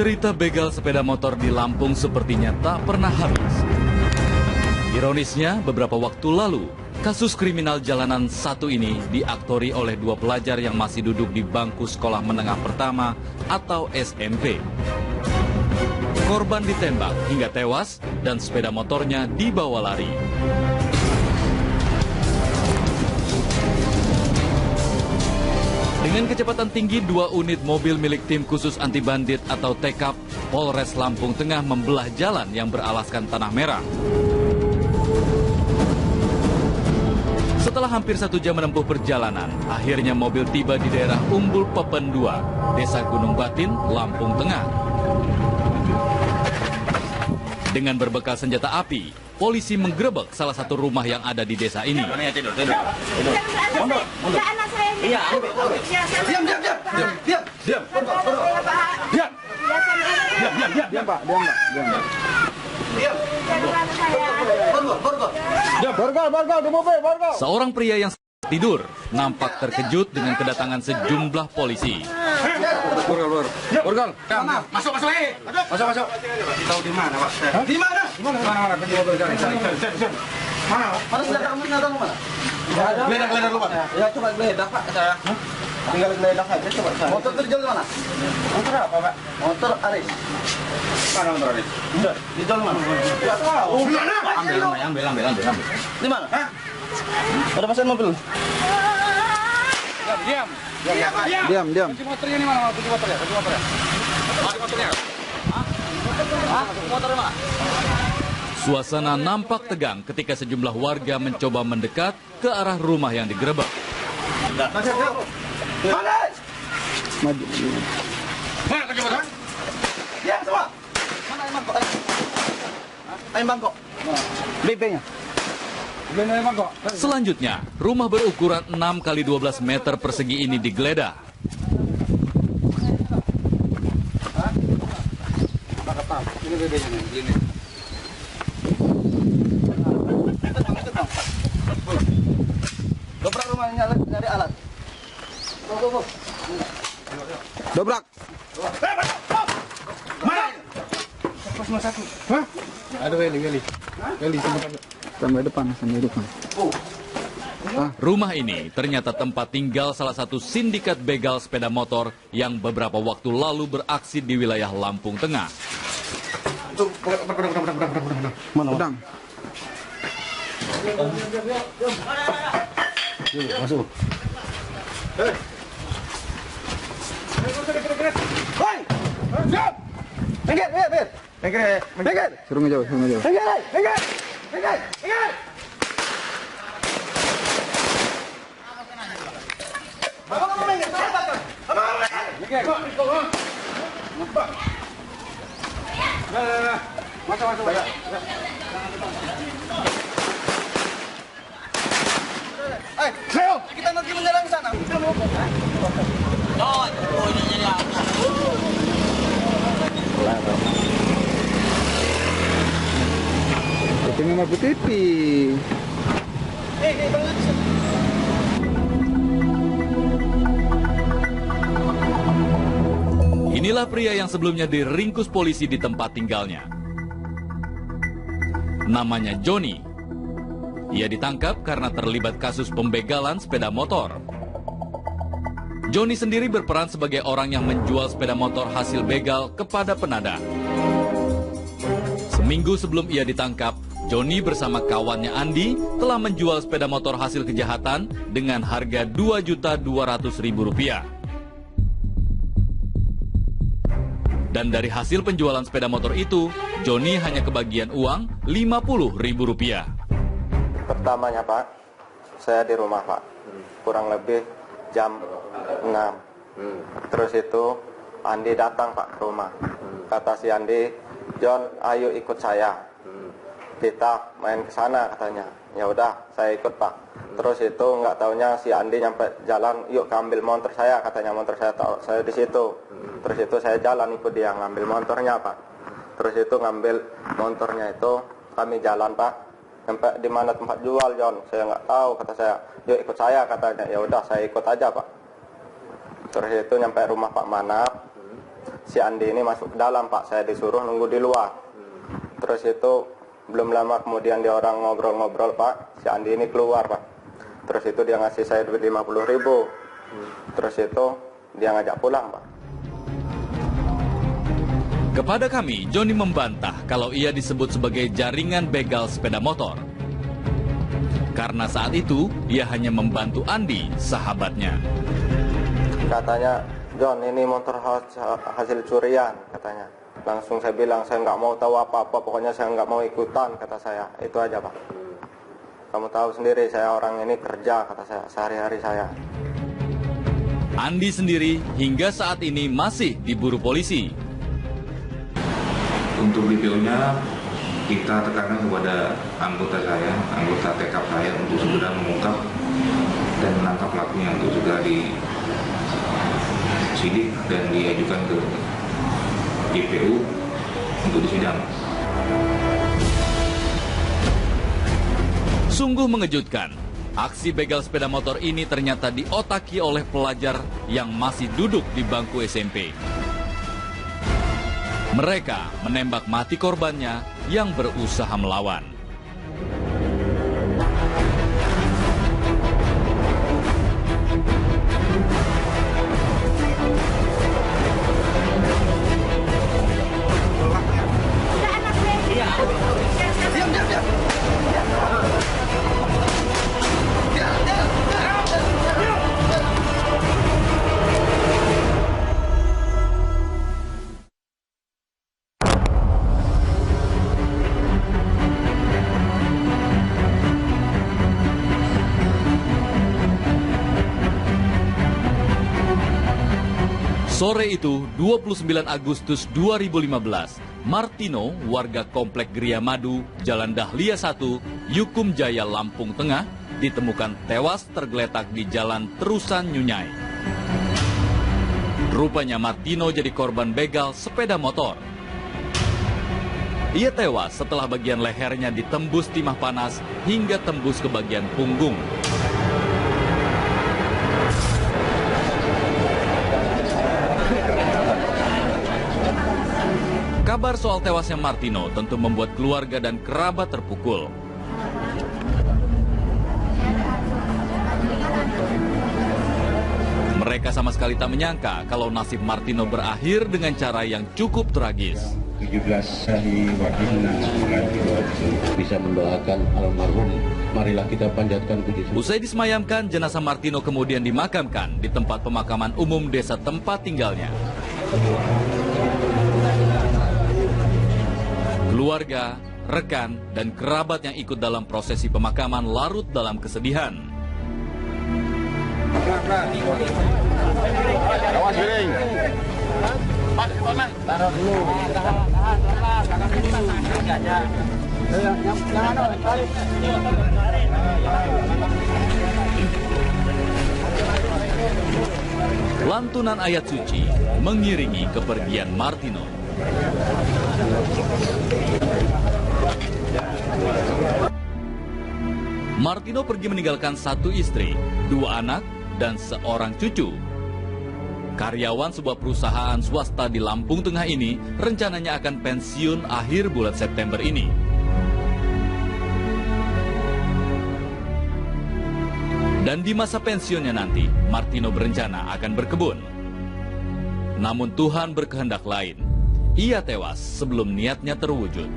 Cerita begal sepeda motor di Lampung sepertinya tak pernah habis. Ironisnya, beberapa waktu lalu, kasus kriminal jalanan satu ini diaktori oleh dua pelajar yang masih duduk di bangku sekolah menengah pertama atau SMP. Korban ditembak hingga tewas dan sepeda motornya dibawa lari. Dengan kecepatan tinggi, dua unit mobil milik tim khusus anti bandit atau TKAP Polres Lampung Tengah membelah jalan yang beralaskan tanah merah. Setelah hampir 1 jam menempuh perjalanan, akhirnya mobil tiba di daerah Umbul Pepen 2, Desa Gunung Batin, Lampung Tengah. Dengan berbekal senjata api, polisi menggerebek salah satu rumah yang ada di desa ini. Seorang pria yang tidur nampak terkejut dengan kedatangan sejumlah polisi. Masuk. Tahu di mana, Pak? Di mana? Mana? Pergi mobil cari. Mana? Mana senjata kamu mana? Geledah lu, Pak. Ya, coba geledah, Pak, saya. Tinggal geledah aja, coba saya. Motor terjual di mana? Motor apa, Pak? Motor Aris. Mana motor Aris? Dijual mana? Enggak tahu. Mana? Ambil. Di mana? Hah? Ada pasien mobil. Diam. Kunci motornya di mana? Kunci motornya. Motornya mana? Suasana nampak tegang ketika sejumlah warga mencoba mendekat ke arah rumah yang digerebek. Maju. Mana kunci motor? Diam semua. Mana ayam bangkok? BB-nya. Selanjutnya, rumah berukuran 6 x 12 meter persegi ini digeledah. Ini BB-nya nih, ini. Dobrak rumahnya, nyari alat. Go. Dobrak. Mana? Pas satu. Hah? Ada Weli. Weli sampai depan. Rumah ini ternyata tempat tinggal salah satu sindikat begal sepeda motor yang beberapa waktu lalu beraksi di wilayah Lampung Tengah. Mana? Pedang. Masuk. Hei. Minggir. Suruh ngejauh. Minggir. Masuk. Leo, kita nanti menyerang sana. Itu memang TV. Inilah pria yang sebelumnya diringkus polisi di tempat tinggalnya. Namanya Joni. Ia ditangkap karena terlibat kasus pembegalan sepeda motor. Joni sendiri berperan sebagai orang yang menjual sepeda motor hasil begal kepada penadah. Seminggu sebelum ia ditangkap, Joni bersama kawannya Andi telah menjual sepeda motor hasil kejahatan dengan harga Rp2.200.000. Dan dari hasil penjualan sepeda motor itu, Joni hanya kebagian uang Rp50.000. Pertamanya, Pak, saya di rumah, Pak. Kurang lebih jam 6. Terus itu Andi datang, Pak, ke rumah. Kata si Andi, "John, ayo ikut saya. Kita main ke sana," katanya. Ya udah, saya ikut, Pak. Terus itu nggak taunya si Andi nyampe jalan, "Yuk ambil motor saya," katanya. Motor saya di situ. Terus itu saya jalan ikut dia ngambil motornya, Pak. Terus itu ngambil motornya itu kami jalan, Pak. Sampai di mana tempat jual, John? Saya nggak tahu, kata saya. "Yuk ikut saya," katanya. Ya udah, saya ikut aja, Pak. Terus itu nyampe rumah Pak Manap. si Andi ini masuk ke dalam Pak, saya disuruh nunggu di luar. Terus itu belum lama kemudian dia orang ngobrol-ngobrol Pak, si Andi ini keluar Pak. Terus itu dia ngasih saya duit 50.000. Terus itu dia ngajak pulang Pak. Kepada kami, Joni membantah kalau ia disebut sebagai jaringan begal sepeda motor. Karena saat itu, ia hanya membantu Andi, sahabatnya. Katanya, John ini motor hasil curian, katanya. Langsung saya bilang, saya nggak mau tahu apa-apa, pokoknya saya nggak mau ikutan, kata saya. Itu aja Pak. Kamu tahu sendiri, saya orang ini kerja, kata saya, sehari-hari saya. Andi sendiri hingga saat ini masih diburu polisi. Untuk DPO-nya kita tekankan kepada anggota TKP saya untuk segera mengungkap dan menangkap pelakunya untuk segera disidik dan diajukan ke DPO untuk disidang. Sungguh mengejutkan, aksi begal sepeda motor ini ternyata diotaki oleh pelajar yang masih duduk di bangku SMP. Mereka menembak mati korbannya yang berusaha melawan. Sore itu, 29 Agustus 2015, Martino, warga Komplek Gria Madu, Jalan Dahlia 1, Yukum Jaya, Lampung Tengah, ditemukan tewas tergeletak di Jalan Terusan Nyunyai. Rupanya Martino jadi korban begal sepeda motor. Ia tewas setelah bagian lehernya ditembus timah panas hingga tembus ke bagian punggung. Kabar soal tewasnya Martino tentu membuat keluarga dan kerabat terpukul. Mereka sama sekali tak menyangka kalau nasib Martino berakhir dengan cara yang cukup tragis. 17 hari wakil bisa mendoakan almarhum. Marilah kita panjatkan puji syukur. Usai disemayamkan, jenazah Martino kemudian dimakamkan di tempat pemakaman umum desa tempat tinggalnya. Keluarga, rekan, dan kerabat yang ikut dalam prosesi pemakaman larut dalam kesedihan. Lantunan ayat suci mengiringi kepergian Martino. Martino pergi meninggalkan satu istri, 2 anak, dan seorang cucu. Karyawan sebuah perusahaan swasta di Lampung Tengah ini rencananya akan pensiun akhir bulan September ini. Dan di masa pensiunnya nanti, Martino berencana akan berkebun. Namun Tuhan berkehendak lain. Ia tewas sebelum niatnya terwujud.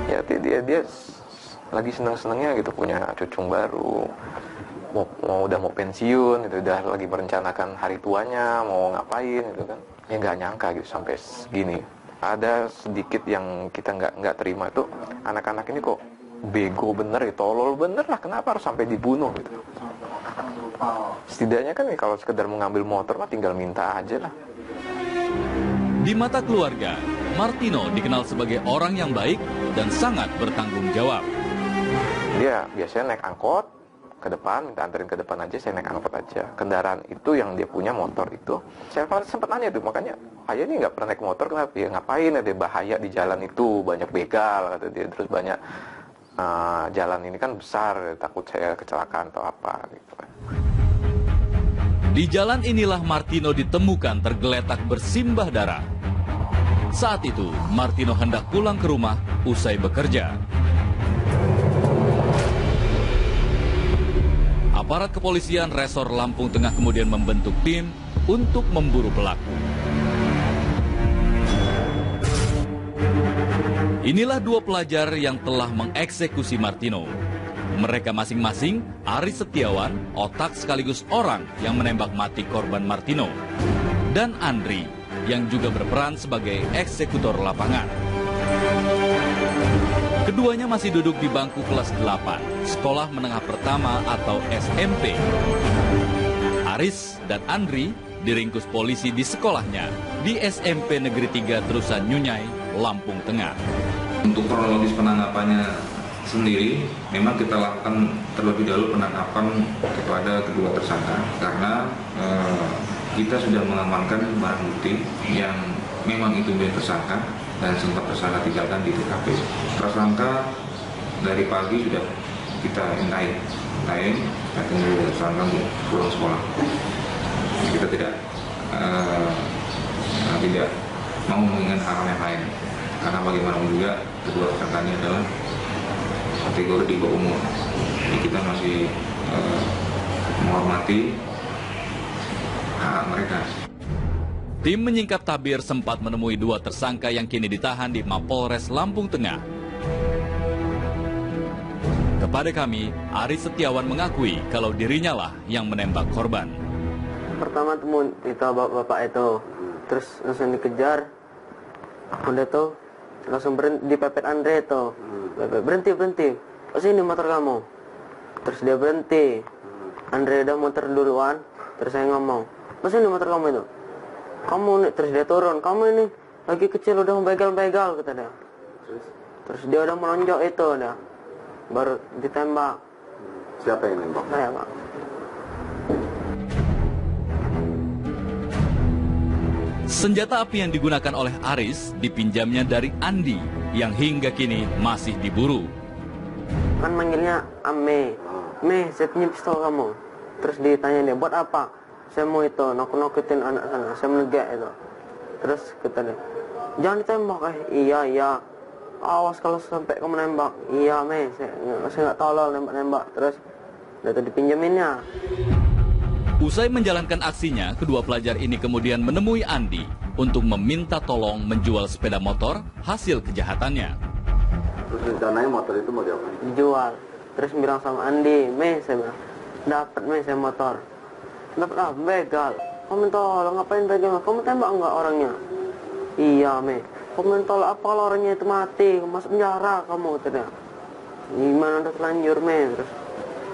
Ya dia lagi senang-senangnya gitu punya cucu baru, udah mau pensiun, gitu, udah lagi merencanakan hari tuanya mau ngapain gitu kan. Ya nggak nyangka gitu sampai segini. Ada sedikit yang kita nggak terima itu, anak-anak ini kok bego bener gitu, tolol bener lah, kenapa harus sampai dibunuh gitu. Setidaknya kan kalau sekedar mengambil motor mah tinggal minta aja lah. Di mata keluarga, Martino dikenal sebagai orang yang baik dan sangat bertanggung jawab. Dia biasanya naik angkot ke depan, minta anterin ke depan aja, saya naik angkot aja. Kendaraan itu yang dia punya motor itu. Saya sempat nanya tuh, makanya ayah ini nggak pernah naik motor, kenapa? Ya ngapain, ada bahaya di jalan itu, banyak begal, kata dia. Terus banyak jalan ini kan besar, takut saya kecelakaan atau apa gitu kan. Di jalan inilah Martino ditemukan tergeletak bersimbah darah. Saat itu, Martino hendak pulang ke rumah usai bekerja. Aparat kepolisian Resor Lampung Tengah kemudian membentuk tim untuk memburu pelaku. Inilah dua pelajar yang telah mengeksekusi Martino. Mereka masing-masing Aris Setiawan, otak sekaligus orang yang menembak mati korban Martino, dan Andri yang juga berperan sebagai eksekutor lapangan. Keduanya masih duduk di bangku kelas 8, sekolah menengah pertama atau SMP. Aris dan Andri diringkus polisi di sekolahnya di SMP Negeri 3 Terusan Nyunyai, Lampung Tengah. Untuk kronologis penangkapannya sendiri, memang kita lakukan terlebih dahulu penangkapan kepada kedua tersangka karena kita sudah mengamankan barang bukti yang memang itu milik tersangka dan sempat tersangka tinggalkan di TKP. Tersangka dari pagi sudah kita intai, kita tunggu tersangka pulang sekolah. Kita tidak mau mengingat hal yang lain karena bagaimanapun juga kedua tersangka ini adalah kategori di bawah umur. Jadi kita masih menghormati hak mereka. Tim menyingkap tabir sempat menemui dua tersangka yang kini ditahan di Mapolres Lampung Tengah. Kepada kami, Aris Setiawan mengakui kalau dirinya lah yang menembak korban. Pertama temu itu bapak itu, terus langsung dikejar. Udah tuh langsung dipepet Andre itu. Berhenti. Oh, sini motor kamu. Terus dia berhenti. Andre udah motor duluan. Terus saya ngomong, oh, sini motor kamu itu. Kamu nih, terus dia turun. Kamu ini lagi kecil udah begal-begal, kata dia. Terus dia udah melonjak itu udah. Baru ditembak. Siapa yang nembak? Saya, Pak. Senjata api yang digunakan oleh Aris dipinjamnya dari Andi yang hingga kini masih diburu. Kan manggilnya Ame. Me, saya punya pistol kamu. Terus ditanya dia, buat apa? Saya mau itu, nakut-nakutin anak sana. Saya menegak itu. Terus kata dia, jangan ditembak. Iya. Awas kalau sampai kamu nembak. Iya, Me, saya nggak tolol nembak-nembak. Terus udah tuh dipinjaminnya. Usai menjalankan aksinya, kedua pelajar ini kemudian menemui Andi untuk meminta tolong menjual sepeda motor hasil kejahatannya. Terus rencananya motor itu mau diapain? Dijual. Terus bilang sama Andi, Me, saya bilang, dapat Me saya motor. Dapat apa? Begal. Kamu tolong ngapain begal? Kamu tembak enggak orangnya? Iya, Me. Kamu tolong apa kalau orangnya itu mati? Masuk penjara kamu, katanya. Gimana udah terlanjur, Me? Terus,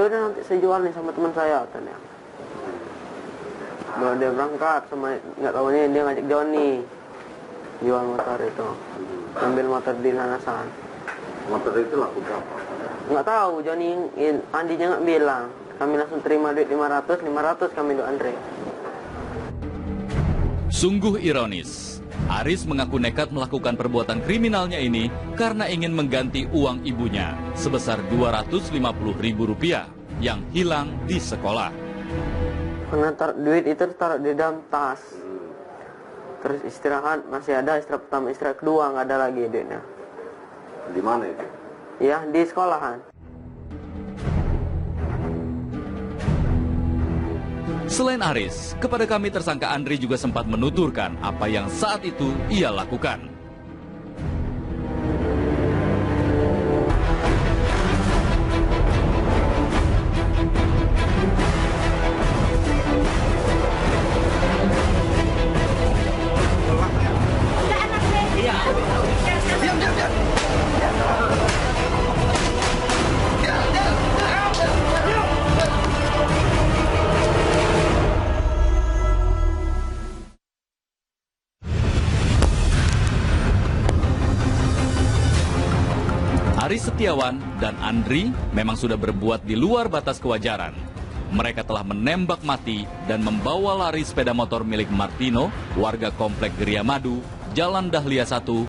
yaudah nanti saya jual nih sama teman saya, katanya. Baru dia berangkat sama nggak tahunya dia ngajak Joni jual motor itu, ambil motor di Lanasan. Motor itu laku berapa? Nggak tahu, Joni, Andinya nggak bilang. Kami langsung terima duit 500 kami duit Andre. Sungguh ironis, Aris mengaku nekat melakukan perbuatan kriminalnya ini karena ingin mengganti uang ibunya sebesar Rp250.000 yang hilang di sekolah. Karena duit itu taruh di dalam tas. Terus istirahat masih ada, istirahat pertama, istirahat kedua nggak ada lagi duitnya. Di mana itu? Ya di sekolahan. Selain Aris, kepada kami tersangka Andri juga sempat menuturkan apa yang saat itu ia lakukan. Aris Setiawan dan Andri memang sudah berbuat di luar batas kewajaran. Mereka telah menembak mati dan membawa lari sepeda motor milik Martino, warga Komplek Geria Madu, Jalan Dahlia 1,